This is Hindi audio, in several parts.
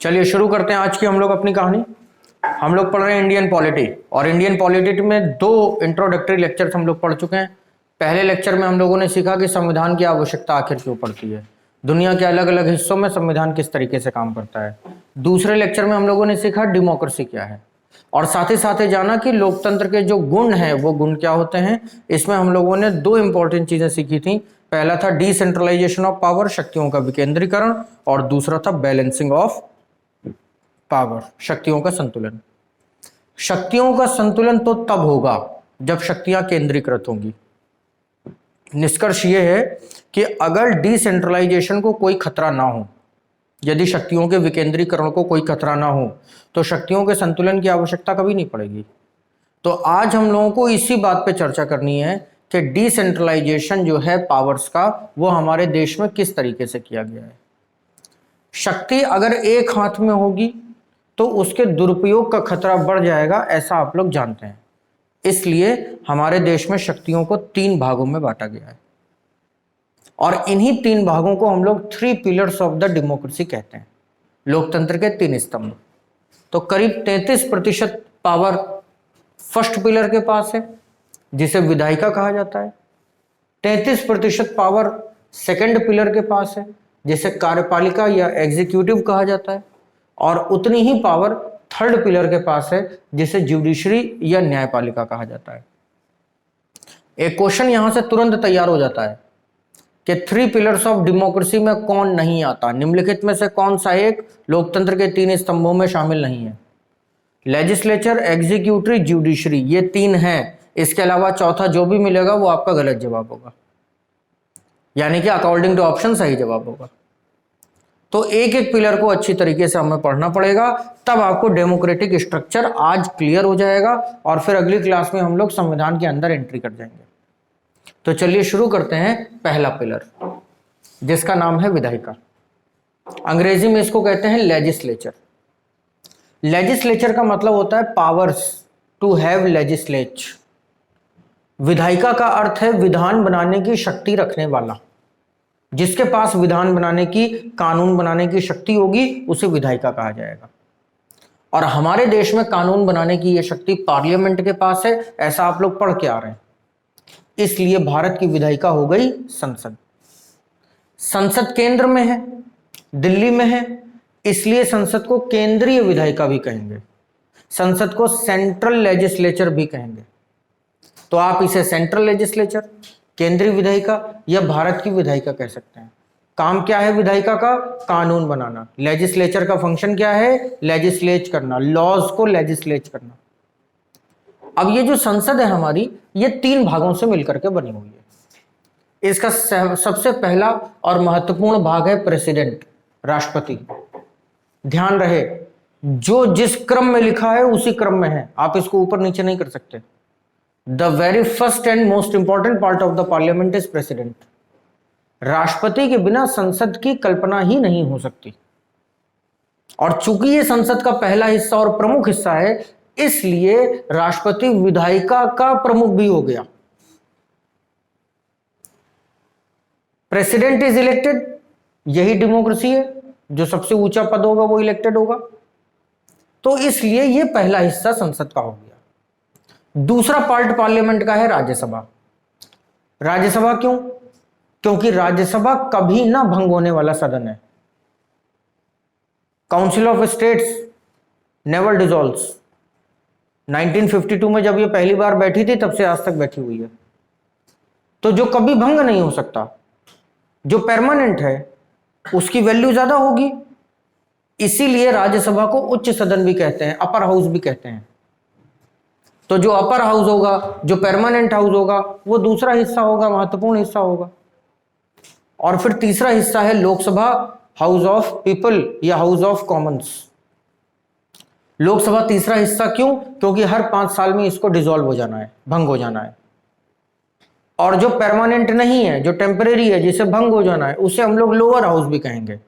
चलिए शुरू करते हैं आज की हम लोग अपनी कहानी। हम लोग पढ़ रहे हैं इंडियन पॉलिटी, और इंडियन पॉलिटी में दो इंट्रोडक्टरी लेक्चर्स हम लोग पढ़ चुके हैं। पहले लेक्चर में हम लोगों ने सीखा कि संविधान की आवश्यकता आखिर क्यों पड़ती है, दुनिया के अलग अलग हिस्सों में संविधान किस तरीके से काम करता है। दूसरे लेक्चर में हम लोगों ने सीखा डेमोक्रेसी क्या है, और साथ ही जाना कि लोकतंत्र के जो गुण हैं वो गुण क्या होते हैं। इसमें हम लोगों ने दो इंपॉर्टेंट चीजें सीखी थी। पहला था डिसेंट्रलाइजेशन ऑफ पावर, शक्तियों का विकेंद्रीकरण, और दूसरा था बैलेंसिंग ऑफ पावर, शक्तियों का संतुलन। शक्तियों का संतुलन तो तब होगा जब शक्तियां केंद्रीकृत होंगी। निष्कर्ष यह है कि अगर डिसेंट्रलाइजेशन को कोई खतरा ना हो, यदि शक्तियों के विकेंद्रीकरण को कोई खतरा ना हो, तो शक्तियों के संतुलन की आवश्यकता कभी नहीं पड़ेगी। तो आज हम लोगों को इसी बात पे चर्चा करनी है कि डिसेंट्रलाइजेशन जो है पावर्स का, वो हमारे देश में किस तरीके से किया गया है। शक्ति अगर एक हाथ में होगी तो उसके दुरुपयोग का खतरा बढ़ जाएगा, ऐसा आप लोग जानते हैं। इसलिए हमारे देश में शक्तियों को 3 भागों में बांटा गया है, और इन्हीं 3 भागों को हम लोग 3 पिलर्स ऑफ द डेमोक्रेसी कहते हैं, लोकतंत्र के 3 स्तंभ। तो करीब 33% पावर फर्स्ट पिलर के पास है, जिसे विधायिका कहा जाता है। 33% पावर सेकंड पिलर के पास है, जिसे कार्यपालिका या एग्जीक्यूटिव कहा जाता है, और उतनी ही पावर थर्ड पिलर के पास है, जिसे जुडिशरी या न्यायपालिका कहा जाता है। एक क्वेश्चन यहां से तुरंत तैयार हो जाता है कि 3 पिलर्स ऑफ डेमोक्रेसी में कौन नहीं आता, निम्नलिखित में से कौन सा एक लोकतंत्र के 3 स्तंभों में शामिल नहीं है। लेजिस्लेचर, एग्जीक्यूटिव, जुडिशरी, ये 3 हैं। इसके अलावा चौथा जो भी मिलेगा वो आपका गलत जवाब होगा, यानी कि अकॉर्डिंग टू ऑप्शन सही जवाब होगा। तो एक एक पिलर को अच्छी तरीके से हमें पढ़ना पड़ेगा, तब आपको डेमोक्रेटिक स्ट्रक्चर आज क्लियर हो जाएगा, और फिर अगली क्लास में हम लोग संविधान के अंदर एंट्री कर जाएंगे। तो चलिए शुरू करते हैं। पहला पिलर, जिसका नाम है विधायिका। अंग्रेजी में इसको कहते हैं लेजिस्लेचर। लेजिस्लेचर का मतलब होता है पावर्स, टू हैव लेजिस्लेच। विधायिका का अर्थ है विधान बनाने की शक्ति रखने वाला। जिसके पास विधान बनाने की, कानून बनाने की शक्ति होगी, उसे विधायिका कहा जाएगा। और हमारे देश में कानून बनाने की यह शक्ति पार्लियामेंट के पास है, ऐसा आप लोग पढ़ के आ रहे हैं। इसलिए भारत की विधायिका हो गई संसद। संसद केंद्र में है, दिल्ली में है, इसलिए संसद को केंद्रीय विधायिका भी कहेंगे, संसद को सेंट्रल लेजिस्लेचर भी कहेंगे। तो आप इसे सेंट्रल लेजिस्लेचर, केंद्रीय विधायिका या भारत की विधायिका कह सकते हैं। काम क्या है विधायिका का? कानून बनाना। लेजिस्लेचर का फंक्शन क्या है? लेजिस्लेट करना, लॉज को लेजिस्लेट करना। अब ये जो संसद है हमारी, ये 3 भागों से मिलकर के बनी हुई है। इसका सबसे पहला और महत्वपूर्ण भाग है प्रेसिडेंट, राष्ट्रपति। ध्यान रहे, जो जिस क्रम में लिखा है उसी क्रम में है, आप इसको ऊपर नीचे नहीं कर सकते। The very first and most important part of the parliament is president. राष्ट्रपति के बिना संसद की कल्पना ही नहीं हो सकती, और चूंकि ये संसद का पहला हिस्सा और प्रमुख हिस्सा है, इसलिए राष्ट्रपति विधायिका का प्रमुख भी हो गया। प्रेसिडेंट इज इलेक्टेड, यही डेमोक्रेसी है, जो सबसे ऊंचा पद होगा वो इलेक्टेड होगा। तो इसलिए ये पहला हिस्सा संसद का हो गया। दूसरा पार्ट पार्लियामेंट का है राज्यसभा। राज्यसभा क्यों? क्योंकि राज्यसभा कभी ना भंग होने वाला सदन है। Council of states never dissolves. 1952 में जब ये पहली बार बैठी थी, तब से आज तक बैठी हुई है। तो जो कभी भंग नहीं हो सकता, जो परमानेंट है, उसकी वैल्यू ज्यादा होगी। इसीलिए राज्यसभा को उच्च सदन भी कहते हैं, अपर हाउस भी कहते हैं। तो जो अपर हाउस होगा, जो परमानेंट हाउस होगा, वो दूसरा हिस्सा होगा, महत्वपूर्ण हिस्सा होगा। और फिर तीसरा हिस्सा है लोकसभा, हाउस ऑफ पीपल या हाउस ऑफ कॉमन्स। लोकसभा तीसरा हिस्सा क्यों? क्योंकि हर 5 साल में इसको डिसॉल्व हो जाना है, भंग हो जाना है। और जो परमानेंट नहीं है, जो टेम्परेरी है, जिसे भंग हो जाना है, उसे हम लोग लोअर हाउस भी कहेंगे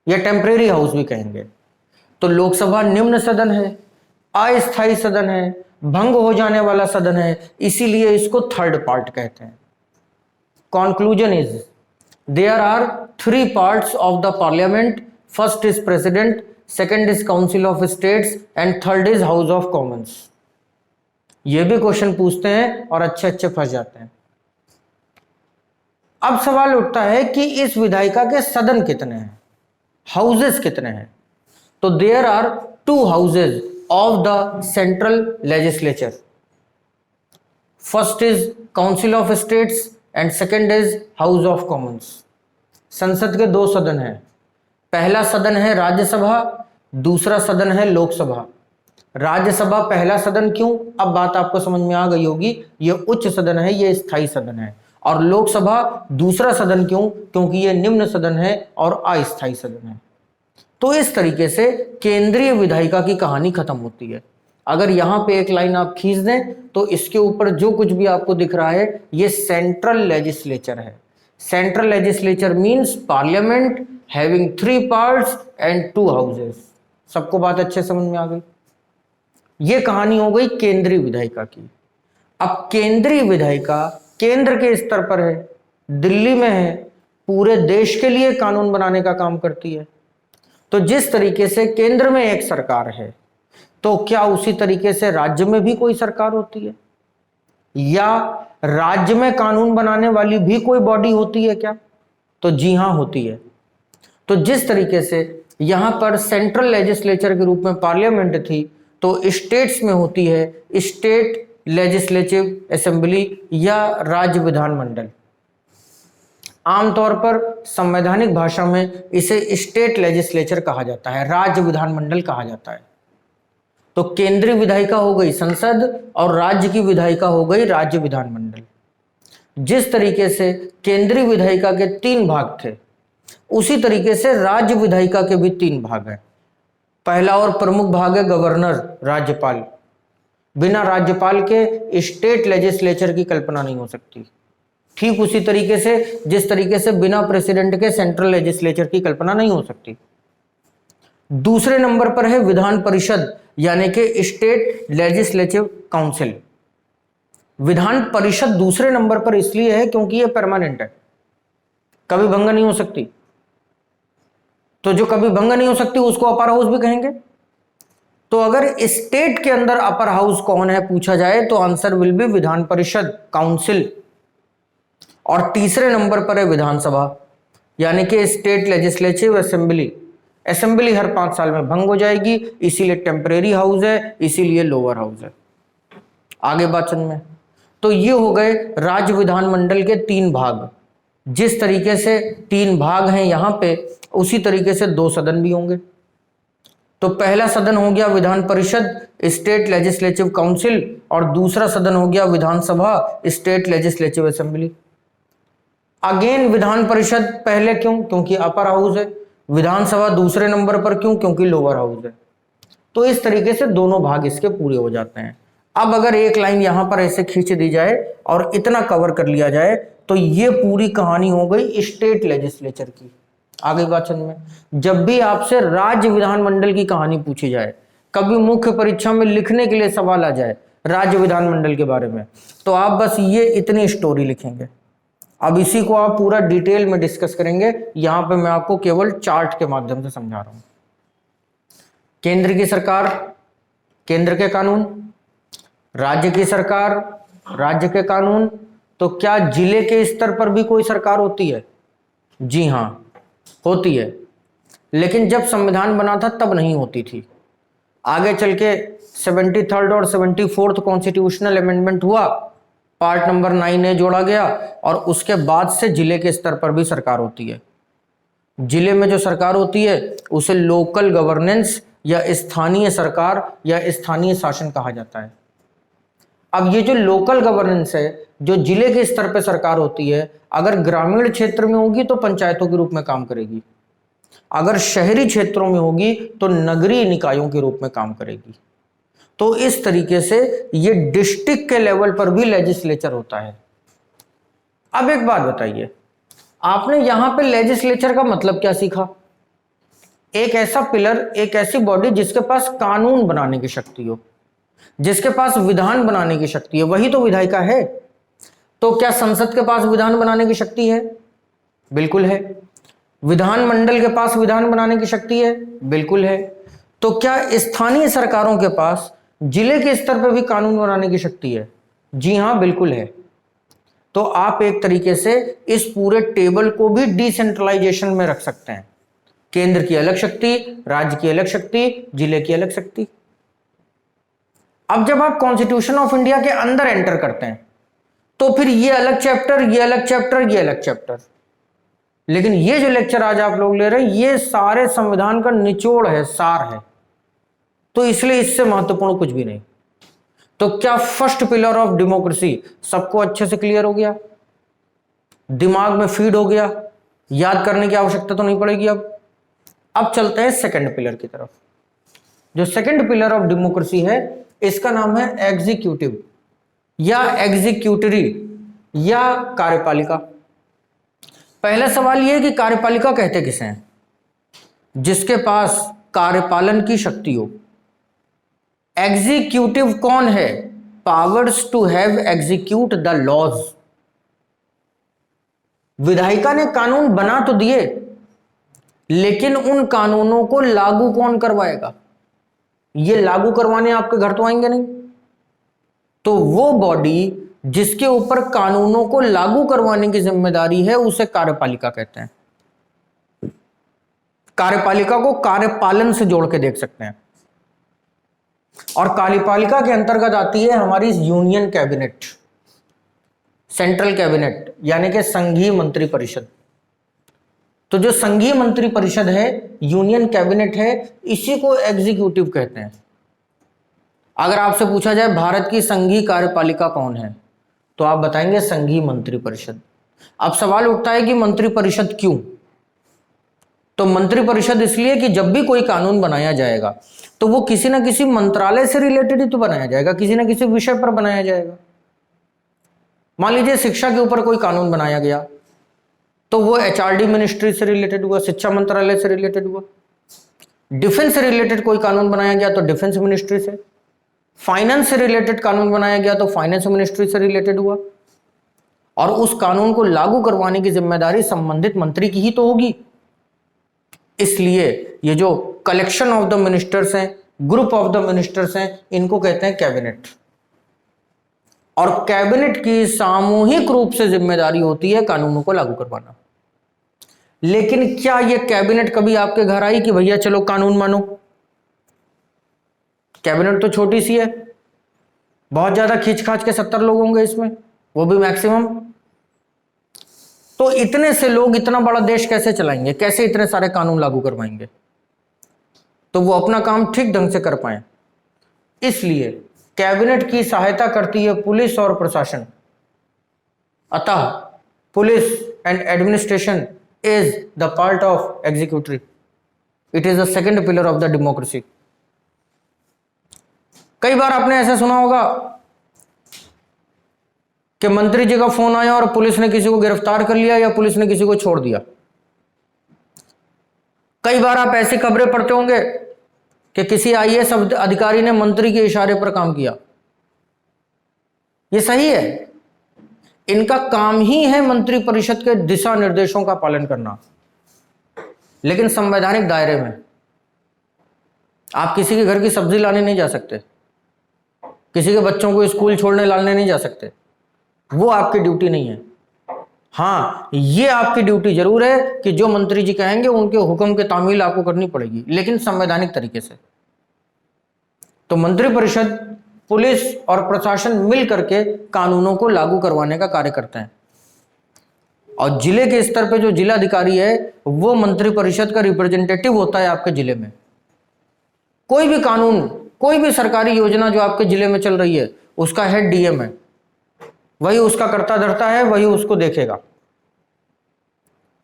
या टेम्परेरी हाउस भी कहेंगे। तो लोकसभा निम्न सदन है, अस्थायी सदन है, भंग हो जाने वाला सदन है, इसीलिए इसको थर्ड पार्ट कहते हैं। Conclusion is there are 3 parts of the parliament. First is president, second is council of states and third is house of commons. ये भी क्वेश्चन पूछते हैं और अच्छे अच्छे फंस जाते हैं। अब सवाल उठता है कि इस विधायिका के सदन कितने हैं, हाउसेस कितने हैं। तो there are 2 houses of the central legislature. First is council of states and second is house of commons. संसद के 2 सदन हैं। पहला सदन है राज्यसभा, दूसरा सदन है लोकसभा। राज्यसभा पहला सदन क्यों, अब बात आपको समझ में आ गई होगी। यह उच्च सदन है, यह स्थायी सदन है। और लोकसभा दूसरा सदन क्यों, क्योंकि यह निम्न सदन है और अस्थायी सदन है। तो इस तरीके से केंद्रीय विधायिका की कहानी खत्म होती है। अगर यहां पे एक लाइन आप खींच दें तो इसके ऊपर जो कुछ भी आपको दिख रहा है ये सेंट्रल लेजिस्लेचर है। Central legislature means parliament having 3 parts and 2 houses. सबको बात अच्छे समझ में आ गई। ये कहानी हो गई केंद्रीय विधायिका की। अब केंद्रीय विधायिका केंद्र के स्तर पर है, दिल्ली में है, पूरे देश के लिए कानून बनाने का काम करती है। तो जिस तरीके से केंद्र में एक सरकार है तो क्या उसी तरीके से राज्य में भी कोई सरकार होती है, या राज्य में कानून बनाने वाली भी कोई बॉडी होती है क्या? तो जी हां, होती है। तो जिस तरीके से यहां पर सेंट्रल लेजिस्लेचर के रूप में पार्लियामेंट थी, तो स्टेट्स में होती है स्टेट लेजिस्लेटिव असेंबली या राज्य विधानमंडल। आमतौर पर संवैधानिक भाषा में इसे स्टेट लेजिस्लेचर कहा जाता है, राज्य विधानमंडल कहा जाता है। तो केंद्रीय विधायिका हो गई संसद और राज्य की विधायिका हो गई राज्य विधानमंडल। जिस तरीके से केंद्रीय विधायिका के 3 भाग थे, उसी तरीके से राज्य विधायिका के भी 3 भाग हैं। पहला और प्रमुख भाग है गवर्नर, राज्यपाल। बिना राज्यपाल के स्टेट लेजिस्लेचर की कल्पना नहीं हो सकती। ठीक उसी तरीके से जिस तरीके से बिना प्रेसिडेंट के सेंट्रल लेजिस्लेचर की कल्पना नहीं हो सकती। दूसरे नंबर पर है विधान परिषद, यानी कि state legislative council. Vidhan Parishad दूसरे नंबर पर इसलिए है क्योंकि यह परमानेंट है, कभी भंग नहीं हो सकती। तो जो कभी भंग नहीं हो सकती उसको अपर हाउस भी कहेंगे। तो अगर स्टेट के अंदर अपर हाउस कौन है पूछा जाए तो answer will be Vidhan Parishad, council. और तीसरे नंबर पर है विधानसभा, यानी कि स्टेट लेजिस्लेटिव असेंबली। असेंबली हर 5 साल में भंग हो जाएगी, इसीलिए टेम्परेरी हाउस है, इसीलिए लोअर हाउस है। आगे बात में तो ये हो गए राज्य विधानमंडल के 3 भाग। जिस तरीके से 3 भाग हैं यहां पे, उसी तरीके से 2 सदन भी होंगे। तो पहला सदन हो गया Vidhan Parishad, state legislative council, और दूसरा सदन हो गया विधानसभा, state legislative assembly. Again Vidhan Parishad पहले क्यों, क्योंकि अपर हाउस है। विधानसभा दूसरे नंबर पर क्यों, क्योंकि लोअर हाउस है। तो इस तरीके से दोनों भाग इसके पूरे हो जाते हैं। अब अगर एक लाइन यहां पर ऐसे खींच दी जाए और इतना कवर कर लिया जाए तो ये पूरी कहानी हो गई स्टेट लेजिस्लेचर की। आगे वाचन में जब भी आपसे राज्य विधानमंडल की कहानी पूछी जाए, कभी मुख्य परीक्षा में लिखने के लिए सवाल आ जाए राज्य विधानमंडल के बारे में, तो आप बस ये इतनी स्टोरी लिखेंगे। अब इसी को आप पूरा डिटेल में डिस्कस करेंगे। यहां पे मैं आपको केवल चार्ट के माध्यम से समझा रहा हूं। केंद्र की सरकार, केंद्र के कानून, राज्य की सरकार, राज्य के कानून। तो क्या जिले के स्तर पर भी कोई सरकार होती है? जी हां, होती है, लेकिन जब संविधान बना था तब नहीं होती थी। आगे चल के 73rd और 74th कॉन्स्टिट्यूशनल अमेंडमेंट हुआ, पार्ट नंबर 9A जोड़ा गया और उसके बाद से जिले के स्तर पर भी सरकार होती है। जिले में जो सरकार होती है उसे लोकल गवर्नेंस या स्थानीय सरकार या स्थानीय शासन कहा जाता है। अब ये जो लोकल गवर्नेंस है, जो जिले के स्तर पर सरकार होती है, अगर ग्रामीण क्षेत्र में होगी तो पंचायतों के रूप में काम करेगी, अगर शहरी क्षेत्रों में होगी तो नगरीय निकायों के रूप में काम करेगी। तो इस तरीके से ये डिस्ट्रिक्ट के लेवल पर भी लेजिस्लेचर होता है। अब एक बात बताइए, आपने यहां पे लेजिस्लेचर का मतलब क्या सीखा? एक ऐसा पिलर, एक ऐसी बॉडी जिसके पास कानून बनाने की शक्ति हो, जिसके पास विधान बनाने की शक्ति है, वही तो विधायिका है। तो क्या संसद के पास विधान बनाने की शक्ति है? बिल्कुल है। विधानमंडल के पास विधान बनाने की शक्ति है? बिल्कुल है। तो क्या स्थानीय सरकारों के पास जिले के स्तर पर भी कानून बनाने की शक्ति है? जी हां, बिल्कुल है। तो आप एक तरीके से इस पूरे टेबल को भी डिसेंट्रलाइजेशन में रख सकते हैं। केंद्र की अलग शक्ति, राज्य की अलग शक्ति, जिले की अलग शक्ति। अब जब आप कॉन्स्टिट्यूशन ऑफ इंडिया के अंदर एंटर करते हैं तो फिर ये अलग चैप्टर, ये अलग चैप्टर, ये अलग चैप्टर। लेकिन ये जो लेक्चर आज आप लोग ले रहे हैं ये सारे संविधान का निचोड़ है, सार है। तो इसलिए इससे महत्वपूर्ण कुछ भी नहीं। तो क्या फर्स्ट पिलर ऑफ डेमोक्रेसी सबको अच्छे से क्लियर हो गया, दिमाग में फीड हो गया, याद करने की आवश्यकता तो नहीं पड़ेगी। अब चलते हैं सेकंड पिलर की तरफ। जो सेकंड पिलर ऑफ डेमोक्रेसी है इसका नाम है एग्जीक्यूटिव या एग्जीक्यूटरी या कार्यपालिका। पहला सवाल यह है कि कार्यपालिका कहते किसे हैं? जिसके पास कार्यपालन की शक्ति हो। एग्जीक्यूटिव कौन है? Powers to have execute the laws. विधायिका ने कानून बना तो दिए, लेकिन उन कानूनों को लागू कौन करवाएगा? ये लागू करवाने आपके घर तो आएंगे नहीं। तो वो बॉडी जिसके ऊपर कानूनों को लागू करवाने की जिम्मेदारी है उसे कार्यपालिका कहते हैं। कार्यपालिका को कार्यपालन से जोड़ के देख सकते हैं। और कार्यपालिका के अंतर्गत आती है हमारी यूनियन कैबिनेट, सेंट्रल कैबिनेट, यानी कि संघीय मंत्री परिषद। तो जो संघीय मंत्री परिषद है, यूनियन कैबिनेट है, इसी को एग्जीक्यूटिव कहते हैं। अगर आपसे पूछा जाए भारत की संघीय कार्यपालिका कौन है, तो आप बताएंगे संघीय मंत्री परिषद। अब सवाल उठता है कि मंत्री परिषद क्यों? तो मंत्री परिषद इसलिए कि जब भी कोई कानून बनाया जाएगा तो वो किसी ना किसी मंत्रालय से रिलेटेड ही तो बनाया जाएगा, किसी ना किसी विषय पर बनाया जाएगा। मान लीजिए शिक्षा के ऊपर कोई कानून बनाया गया तो वो एचआरडी मिनिस्ट्री से रिलेटेड हुआ, शिक्षा मंत्रालय से रिलेटेड हुआ। डिफेंस से रिलेटेड कोई कानून बनाया गया तो डिफेंस मिनिस्ट्री से। फाइनेंस से रिलेटेड कानून बनाया गया तो फाइनेंस मिनिस्ट्री से रिलेटेड हुआ। और उस कानून को लागू करवाने की जिम्मेदारी संबंधित मंत्री की ही तो होगी। इसलिए ये जो कलेक्शन ऑफ द मिनिस्टर्स हैं, ग्रुप ऑफ द मिनिस्टर्स हैं, इनको कहते हैं कैबिनेट। और कैबिनेट की सामूहिक रूप से जिम्मेदारी होती है कानूनों को लागू करवाना। लेकिन क्या ये कैबिनेट कभी आपके घर आई कि भैया चलो कानून मानो? कैबिनेट तो छोटी सी है, बहुत ज्यादा खींच खाच के 70 लोग होंगे इसमें, वो भी मैक्सिमम। तो इतने से लोग इतना बड़ा देश कैसे चलाएंगे? कैसे इतने सारे कानून लागू करवाएंगे? तो वो अपना काम ठीक ढंग से कर पाए, इसलिए कैबिनेट की सहायता करती है पुलिस और प्रशासन। अतः police and administration is the part of executive. It is the second pillar of the democracy. कई बार आपने ऐसा सुना होगा कि मंत्री जी का फोन आया और पुलिस ने किसी को गिरफ्तार कर लिया या पुलिस ने किसी को छोड़ दिया। कई बार आप ऐसी खबरें पढ़ते होंगे कि किसी आईएएस अधिकारी ने मंत्री के इशारे पर काम किया। यह सही है, इनका काम ही है मंत्री परिषद के दिशा निर्देशों का पालन करना, लेकिन संवैधानिक दायरे में। आप किसी के घर की सब्जी लाने नहीं जा सकते, किसी के बच्चों को स्कूल छोड़ने लाने नहीं जा सकते, वो आपकी ड्यूटी नहीं है। हाँ, ये आपकी ड्यूटी जरूर है कि जो मंत्री जी कहेंगे उनके हुक्म के तामील आपको करनी पड़ेगी, लेकिन संवैधानिक तरीके से। तो मंत्री परिषद, पुलिस और प्रशासन मिल करके कानूनों को लागू करवाने का कार्य करते हैं। और जिले के स्तर पे जो जिलाधिकारी है वो मंत्री परिषद का रिप्रेजेंटेटिव होता है आपके जिले में। कोई भी कानून, कोई भी सरकारी योजना जो आपके जिले में चल रही है उसका हेड डीएम है, वही उसका कर्ता धर्ता है, वही उसको देखेगा।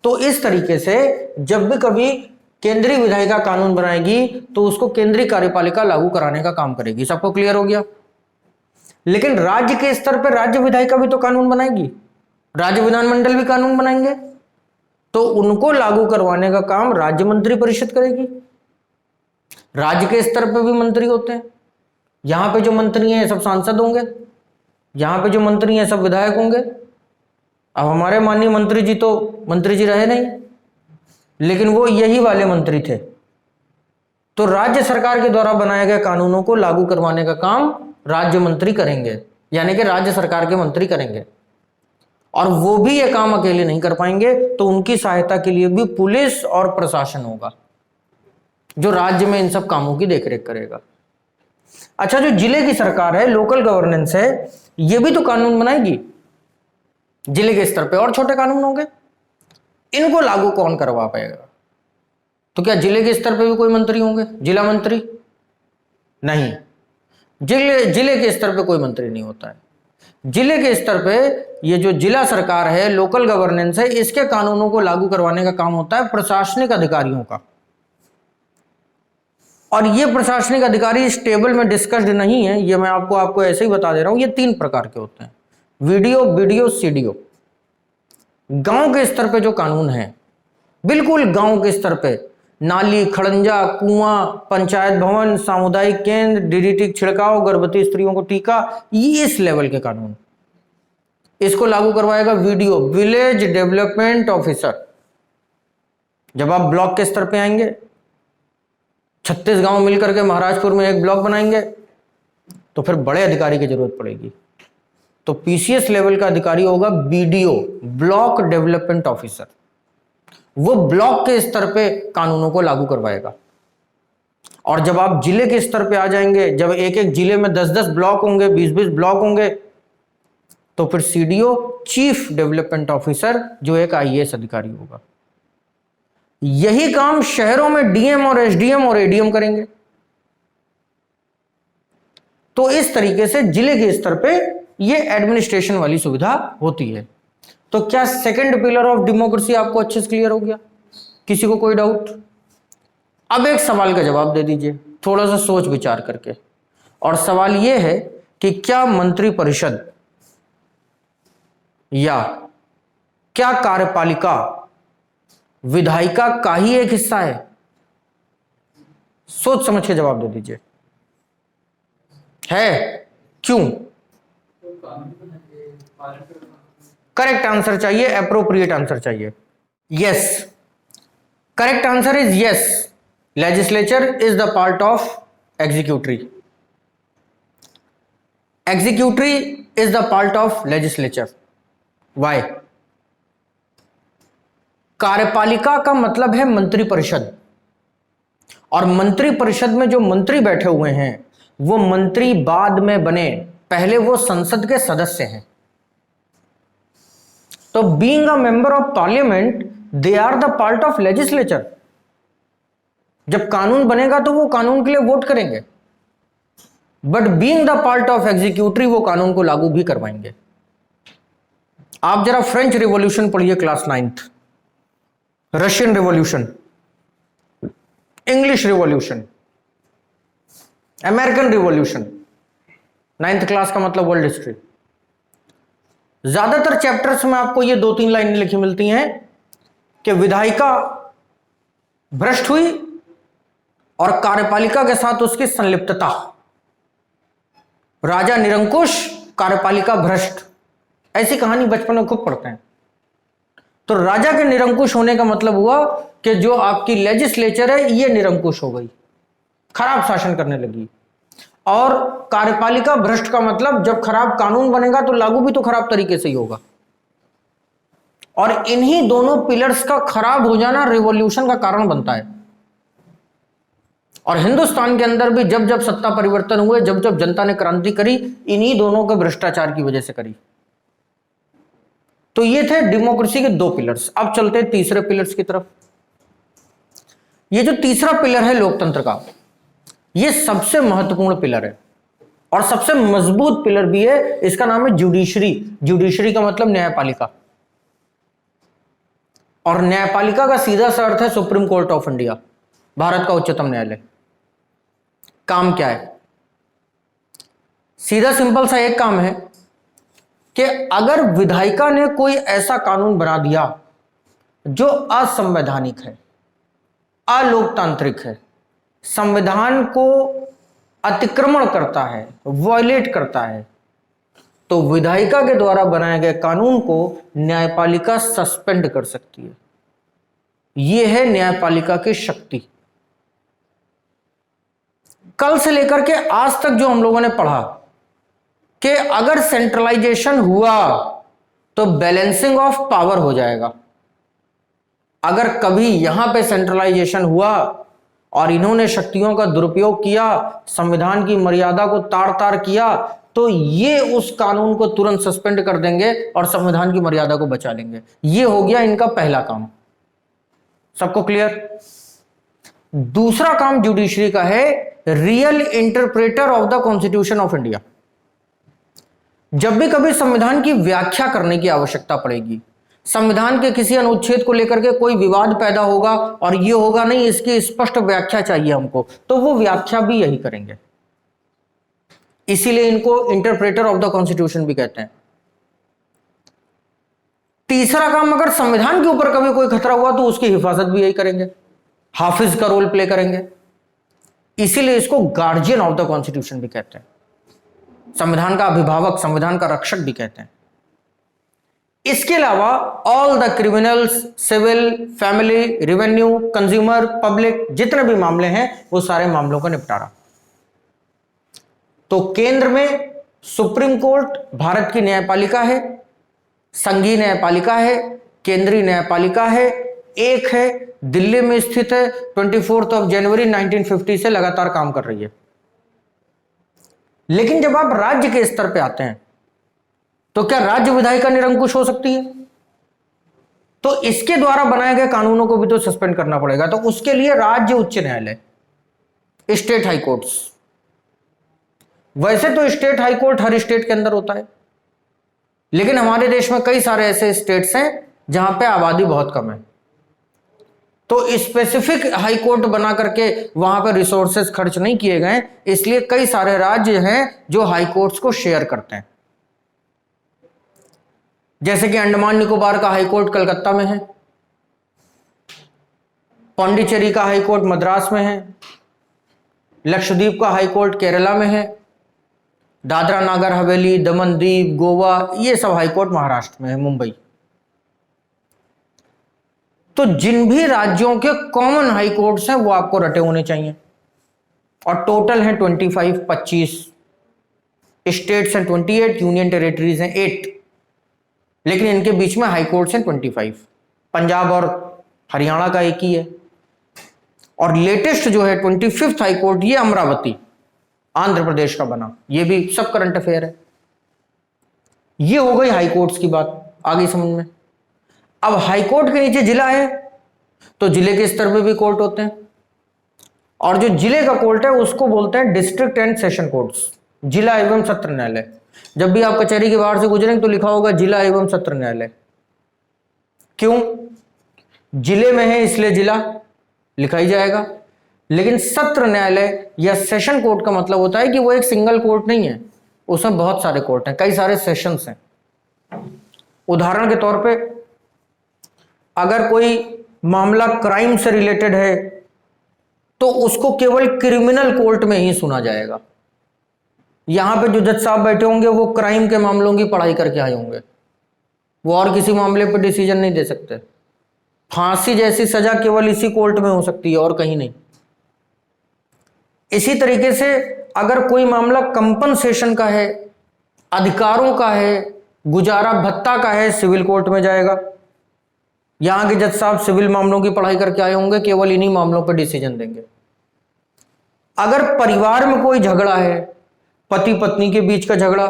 तो इस तरीके से जब भी कभी केंद्रीय विधायिका कानून बनाएगी तो उसको केंद्रीय कार्यपालिका लागू कराने का काम करेगी। सबको क्लियर हो गया? लेकिन राज्य के स्तर पर राज्य विधायिका भी तो कानून बनाएगी, राज्य विधानमंडल भी कानून बनाएंगे, तो उनको लागू करवाने का काम राज्य मंत्री परिषद करेगी। राज्य के स्तर पर भी मंत्री होते हैं, यहां पे जो मंत्री हैं सब सांसद होंगे, यहां पे जो मंत्री हैं सब विधायक होंगे। अब हमारे माननीय मंत्री जी तो मंत्री जी रहे नहीं, लेकिन वो यही वाले मंत्री थे। तो राज्य सरकार के द्वारा बनाए गए कानूनों को लागू करवाने का काम राज्य मंत्री करेंगे, यानी कि राज्य सरकार के मंत्री करेंगे। और वो भी ये काम अकेले नहीं कर पाएंगे, तो उनकी सहायता के लिए भी पुलिस और प्रशासन होगा जो राज्य में इन सब कामों की देखरेख करेगा। अच्छा, जो जिले की सरकार है, लोकल गवर्नेंस है, ये भी तो कानून बनाएगी जिले के स्तर पे, और छोटे कानून होंगे, इनको लागू कौन करवा पाएगा? तो क्या जिले के स्तर पे भी कोई मंत्री होंगे, जिला मंत्री? नहीं, जिले के स्तर पे कोई मंत्री नहीं होता है। जिले के स्तर पे ये जो जिला सरकार है, लोकल गवर्नेंस है, इसके कानूनों को लागू करवाने का काम होता है प्रशासनिक अधिकारियों का। और ये प्रशासनिक अधिकारी इस टेबल में डिस्कस्ड नहीं है, ये मैं आपको ऐसे ही बता दे रहा हूं। ये 3 प्रकार के होते हैं, वीडियो, बीडीओ, सीडीओ। गांव के स्तर पे जो कानून है, बिल्कुल गांव के स्तर पे, नाली, खड़ंजा, कुआं, पंचायत भवन, सामुदायिक केंद्र, डीडीटी छिड़काव, गर्भवती स्त्रियों को टीका, ये इस लेवल के कानून, इसको लागू करवाएगा वीडीओ, विलेज डेवलपमेंट ऑफिसर। जब आप ब्लॉक के स्तर पे आएंगे, 36 गांव मिलकर के महाराजपुर में एक ब्लॉक बनाएंगे, तो फिर बड़े अधिकारी की जरूरत पड़ेगी। तो पीसीएस लेवल का अधिकारी होगा बीडीओ, ब्लॉक डेवलपमेंट ऑफिसर। वो ब्लॉक के स्तर पे कानूनों को लागू करवाएगा। और जब आप जिले के स्तर पे आ जाएंगे, जब एक एक जिले में 10-10 ब्लॉक होंगे, 20-20 ब्लॉक होंगे, तो फिर सीडीओ, चीफ डेवलपमेंट ऑफिसर, जो एक आईएएस अधिकारी होगा। यही काम शहरों में डीएम और एसडीएम और एडीएम करेंगे। तो इस तरीके से जिले के स्तर पे ये एडमिनिस्ट्रेशन वाली सुविधा होती है। तो क्या सेकंड पिलर ऑफ डेमोक्रेसी आपको अच्छे से क्लियर हो गया? किसी को कोई डाउट? अब एक सवाल का जवाब दे दीजिए थोड़ा सा सोच विचार करके। और सवाल यह है कि क्या मंत्री परिषद या क्या कार्यपालिका विधायिका का ही एक हिस्सा है? सोच समझ के जवाब दे दीजिए। है? क्यों? करेक्ट आंसर चाहिए, एप्रोप्रिएट आंसर चाहिए। Yes, correct answer is yes. Legislature is the part of executory. Executory is the part of legislature. Why? कार्यपालिका का मतलब है मंत्री परिषद, और मंत्री परिषद में जो मंत्री बैठे हुए हैं वो मंत्री बाद में बने, पहले वो संसद के सदस्य हैं। तो being a member of parliament they are the part of legislature. जब कानून बनेगा तो वो कानून के लिए वोट करेंगे, but being the part of executive वो कानून को लागू भी करवाएंगे। आप जरा फ्रेंच रिवॉल्यूशन पढ़िए class 9th, Russian revolution, English revolution, American revolution, 9th class का मतलब वर्ल्ड हिस्ट्री। ज्यादातर चैप्टर्स में आपको ये 2-3 लाइनें लिखी मिलती हैं कि विधायिका भ्रष्ट हुई और कार्यपालिका के साथ उसकी संलिप्तता, राजा निरंकुश, कार्यपालिका भ्रष्ट, ऐसी कहानी बचपन में खूब पढ़ते हैं। तो राजा के निरंकुश होने का मतलब हुआ कि जो आपकी लेजिस्लेचर है ये निरंकुश हो गई, खराब शासन करने लगी। और कार्यपालिका भ्रष्ट का मतलब जब खराब कानून बनेगा तो लागू भी तो खराब तरीके से ही होगा। और इन्हीं दोनों पिलर्स का खराब हो जाना रिवॉल्यूशन का कारण बनता है। और हिंदुस्तान के अंदर भी जब जब सत्ता परिवर्तन हुए, जब जब जनता ने क्रांति करी, इन्हीं दोनों के भ्रष्टाचार की वजह से करी। तो ये थे डेमोक्रेसी के 2 पिलर्स। अब चलते हैं तीसरे पिलर्स की तरफ। ये जो तीसरा पिलर है लोकतंत्र का, ये सबसे महत्वपूर्ण पिलर है और सबसे मजबूत पिलर भी है। इसका नाम है जुडिशरी। जुडिशरी का मतलब न्यायपालिका, और न्यायपालिका का सीधा सा अर्थ है supreme court of India, Bharat का उच्चतम न्यायालय। काम क्या है? सीधा सिंपल सा एक काम है कि अगर विधायिका ने कोई ऐसा कानून बना दिया जो असंवैधानिक है, अलोकतांत्रिक है, संविधान को अतिक्रमण करता है, वायलेट करता है, तो विधायिका के द्वारा बनाए गए कानून को न्यायपालिका सस्पेंड कर सकती है। यह है न्यायपालिका की शक्ति। कल से लेकर के आज तक जो हम लोगों ने पढ़ा कि अगर सेंट्रलाइजेशन हुआ तो बैलेंसिंग ऑफ पावर हो जाएगा। अगर कभी यहां पे सेंट्रलाइजेशन हुआ और इन्होंने शक्तियों का दुरुपयोग किया, संविधान की मर्यादा को ताड़ ताड़ किया, तो ये उस कानून को तुरंत सस्पेंड कर देंगे और संविधान की मर्यादा को बचा लेंगे। ये हो गया इनका पहला काम। सबको क्लियर? दूसरा काम जुडिशरी का है real interpreter of the constitution of India. जब भी कभी संविधान की व्याख्या करने की आवश्यकता पड़ेगी, संविधान के किसी अनुच्छेद को लेकर के कोई विवाद पैदा होगा और ये होगा नहीं इसकी स्पष्ट व्याख्या चाहिए हमको, तो वो व्याख्या भी यही करेंगे। इसीलिए इनको इंटरप्रेटर ऑफ द कॉन्स्टिट्यूशन भी कहते हैं। तीसरा काम, अगर संविधान के ऊपर कभी कोई खतरा हुआ तो उसकी हिफाजत भी यही करेंगे, हाफिज का रोल प्ले करेंगे। इसीलिए इसको गार्जियन ऑफ द कॉन्स्टिट्यूशन भी कहते हैं, संविधान का अभिभावक, संविधान का रक्षक भी कहते हैं। इसके अलावा all the criminals, civil, family, revenue, consumer, public, जितने भी मामले हैं वो सारे मामलों का निपटारा। तो केंद्र में सुप्रीम कोर्ट भारत की न्यायपालिका है, संघीय न्यायपालिका है, केंद्रीय न्यायपालिका है, एक है दिल्ली में स्थित है, 24 जनवरी 1950 से लगातार काम कर रही है। लेकिन जब आप राज्य के स्तर पे आते हैं तो क्या राज्य विधायिका निरंकुश हो सकती है? तो इसके द्वारा बनाए गए कानूनों को भी तो सस्पेंड करना पड़ेगा। तो उसके लिए राज्य उच्च न्यायालय, स्टेट हाई कोर्ट्स। वैसे तो स्टेट हाई कोर्ट हर स्टेट के अंदर होता है, लेकिन हमारे देश में कई सारे ऐसे स्टेट्स हैं जहां पे आबादी बहुत कम है, तो स्पेसिफिक हाई कोर्ट बना करके वहां पर रिसोर्सेज खर्च नहीं किए गए, इसलिए कई सारे राज्य हैं जो हाई कोर्ट्स को शेयर करते हैं। जैसे कि अंडमान निकोबार का हाई कोर्ट कलकत्ता में है, पौंडीचेरी का हाई कोर्ट मद्रास में है, लक्षद्वीप का हाई कोर्ट केरला में है, दादरा नागर हवेली, दमन दीव, गोवा, ये सब हाई कोर्ट महाराष्ट्र में है, मुंबई। तो जिन भी राज्यों के कॉमन हाई कोर्ट्स हैं वो आपको रटे होने चाहिए, और टोटल हैं 25 स्टेट्स हैं 28, यूनियन टेरिटरीज हैं 8, लेकिन इनके बीच में हाई कोर्ट्स हैं 25। पंजाब और हरियाणा का एक ही है, और लेटेस्ट जो है 25th हाई कोर्ट ये अमरावती आंध्र प्रदेश का बना, ये भी सब करंट अफेयर है। ये हो गई हाई कोर्ट्स की बात, आगे समझ में। अब हाई कोर्ट के नीचे जिला है, तो जिले के स्तर पे भी कोर्ट होते हैं, और जो जिले का कोर्ट है उसको बोलते हैं डिस्ट्रिक्ट एंड सेशन कोर्ट्स, जिला एवं सत्र न्यायालय। जब भी आप कचहरी के बाहर से गुजरेंगे तो लिखा होगा जिला एवं सत्र न्यायालय। क्यों? जिले में है इसलिए जिला लिखा ही जाएगा, लेकिन सत्र न्यायालय या सेशन कोर्ट का मतलब होता है कि वो एक सिंगल कोर्ट नहीं है, उसमें बहुत सारे कोर्ट हैं, कई सारे सेशंस हैं। उदाहरण के तौर पे अगर कोई मामला क्राइम से रिलेटेड है तो उसको केवल क्रिमिनल कोर्ट में ही सुना जाएगा। यहां पे जो जज साहब बैठे होंगे वो क्राइम के मामलों की पढ़ाई करके आए होंगे, वो और किसी मामले पर डिसीजन नहीं दे सकते। फांसी जैसी सजा केवल इसी कोर्ट में हो सकती है और कहीं नहीं। इसी तरीके से अगर कोई मामला कंपनसेशन का है, अधिकारों का है, गुजारा भत्ता का है, सिविल कोर्ट में जाएगा। यहां के जज साहब सिविल मामलों की पढ़ाई करके आए होंगे, केवल इन्हीं मामलों पर डिसीजन देंगे। अगर परिवार में कोई झगड़ा है, पति पत्नी के बीच का झगड़ा,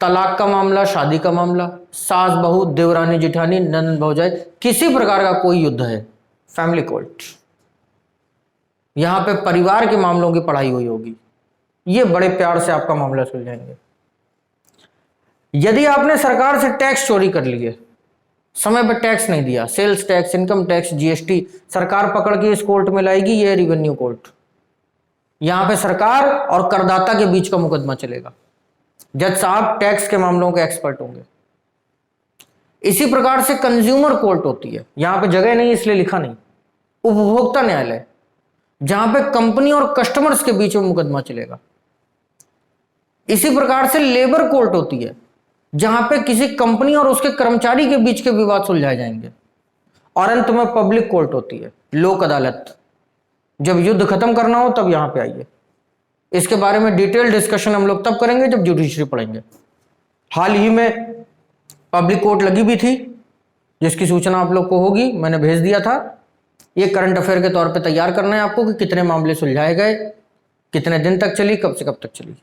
तलाक का मामला, शादी का मामला, सास बहू, देवरानी जिठानी, ननद भौजाई, किसी प्रकार का कोई युद्ध है, फैमिली कोर्ट। यहां पे परिवार के मामलों की पढ़ाई हुई होगी, ये बड़े प्यार से आपका मामला सुलझाएंगे। यदि आपने सरकार से टैक्स चोरी कर लिए, समय पर टैक्स नहीं दिया, sales tax, income tax, GST, सरकार पकड़ के इस कोर्ट में लाएगी, ये रेवेन्यू कोर्ट। यहां पे सरकार और करदाता के बीच का मुकदमा चलेगा। जज साहब टैक्स के मामलों के एक्सपर्ट होंगे। इसी प्रकार से कंज्यूमर कोर्ट होती है, यहां पे जगह नहीं इसलिए लिखा नहीं, उपभोक्ता न्यायालय, जहां पे कंपनी और कस्टमर्स के बीच में मुकदमा चलेगा। इसी प्रकार से लेबर कोर्ट होती है, जहां पे किसी कंपनी और उसके कर्मचारी के बीच के विवाद सुलझाए जाएंगे। और अंत में पब्लिक कोर्ट होती है, लोक अदालत। जब युद्ध खत्म करना हो तब यहां पे आइए। इसके बारे में डिटेल डिस्कशन हम लोग तब करेंगे जब जुडिशरी पढ़ेंगे। हाल ही में पब्लिक कोर्ट लगी भी थी, जिसकी सूचना आप लोग को होगी, मैंने भेज दिया था। ये करंट अफेयर के तौर पे तैयार करना है आपको कि कितने मामले सुलझाए गए, कितने दिन तक चली, कब से कब तक चली।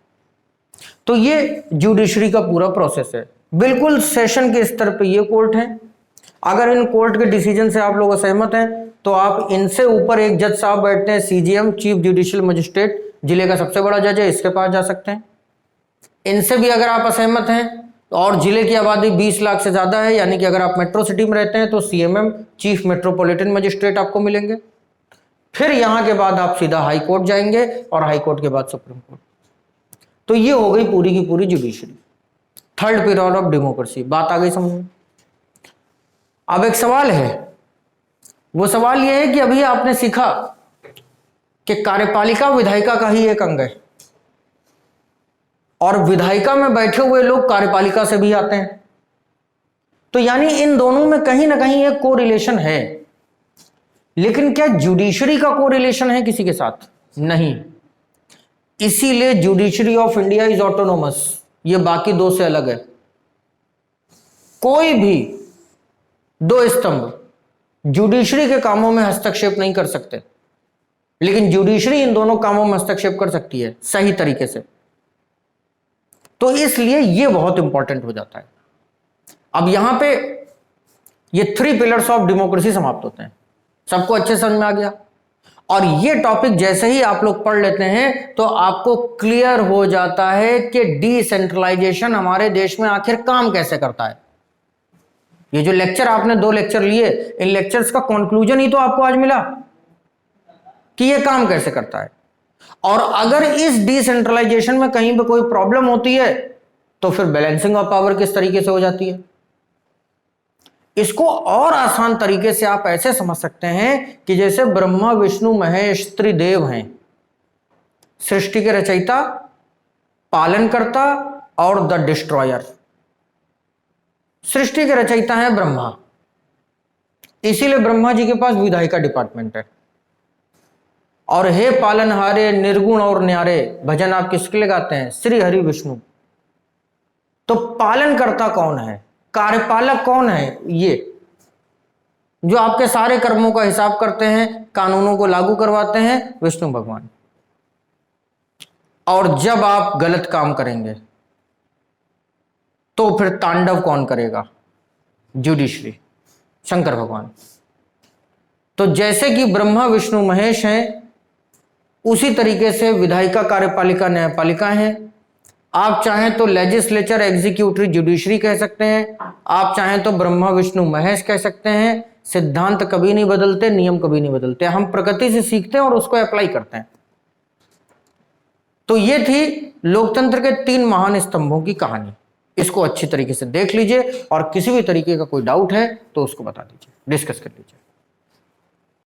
तो ये जुडिशरी का पूरा प्रोसेस है। बिल्कुल सेशन के स्तर पे ये कोर्ट है। अगर इन कोर्ट के डिसीजन से आप लोग असहमत हैं तो आप इनसे ऊपर एक जज साहब बैठते हैं, सीजीएम, चीफ जुडिशियल मजिस्ट्रेट, जिले का सबसे बड़ा जज है, इसके पास जा सकते हैं। इनसे भी अगर आप असहमत हैं और जिले की आबादी 20 लाख से ज्यादा है, यानी कि अगर आप मेट्रो सिटी में रहते हैं तो सीएमएम, चीफ मेट्रोपॉलिटन मजिस्ट्रेट आपको मिलेंगे। फिर यहां के बाद आप सीधा हाई कोर्ट जाएंगे और हाई कोर्ट के बाद सुप्रीम कोर्ट। तो ये हो गई पूरी की पूरी judiciary, third period of democracy. बात आ गई समझ में? अब एक सवाल है, वो सवाल यह है कि अभी आपने सीखा कि कार्यपालिका विधायिका का ही एक अंग है और विधायिका में बैठे हुए लोग कार्यपालिका से भी आते हैं। तो यानी इन दोनों में कहीं ना कहीं एक कोरिलेशन है। लेकिन क्या जुडिशरी का कोरिलेशन है किसी के साथ? नहीं। इसीलिए judiciary of India is autonomous, ये बाकी दो से अलग है। कोई भी दो स्तंभ जुडिशरी के कामों में हस्तक्षेप नहीं कर सकते, लेकिन जुडिशरी इन दोनों कामों में हस्तक्षेप कर सकती है सही तरीके से। तो इसलिए यह बहुत इंपॉर्टेंट हो जाता है। अब यहां पे ये 3 पिलर्स ऑफ डेमोक्रेसी समाप्त होते हैं। सबको अच्छे समझ में आ गया? और ये टॉपिक जैसे ही आप लोग पढ़ लेते हैं तो आपको क्लियर हो जाता है कि डिसेंट्रलाइजेशन हमारे देश में आखिर काम कैसे करता है। ये जो लेक्चर आपने 2 लेक्चर लिए, इन लेक्चर्स का कंक्लूजन ही तो आपको आज मिला कि ये काम कैसे करता है। और अगर इस डिसेंट्रलाइजेशन में कहीं पे कोई प्रॉब्लम होती है तो फिर बैलेंसिंग ऑफ पावर किस तरीके से हो जाती है। इसको और आसान तरीके से आप ऐसे समझ सकते हैं कि जैसे ब्रह्मा, विष्णु, महेश त्रिदेव हैं, सृष्टि के रचयिता, पालनकर्ता और द डिस्ट्रॉयर। सृष्टि के रचयिता है ब्रह्मा, इसीलिए ब्रह्मा जी के पास विधायिका डिपार्टमेंट है। और हे पालनहारे निर्गुण और न्यारे, भजन आप किसके लिए गाते हैं? श्री हरि विष्णु। तो पालनकर्ता कौन है? कार्यपालक कौन है? ये जो आपके सारे कर्मों का हिसाब करते हैं, कानूनों को लागू करवाते हैं, विष्णु भगवान। और जब आप गलत काम करेंगे तो फिर तांडव कौन करेगा? जुडिशरी, शंकर भगवान। तो जैसे कि ब्रह्मा, विष्णु, महेश हैं, उसी तरीके से विधायिका, कार्यपालिका, न्यायपालिका हैं। आप चाहें तो लेजिस्लेचर, एग्जीक्यूटिव, जुडिशरी कह सकते हैं। आप चाहें तो ब्रह्मा, विष्णु, महेश कह सकते हैं। सिद्धांत कभी नहीं बदलते, नियम कभी नहीं बदलते। हम प्रकृति से सीखते हैं और उसको अप्लाई करते हैं। तो ये थी लोकतंत्र के 3 महान स्तंभों की कहानी। इसको अच्छी तरीके से देख लीजिए और किसी भी तरीके का कोई डाउट है तो उसको बता दीजिए, डिस्कस कर लीजिए।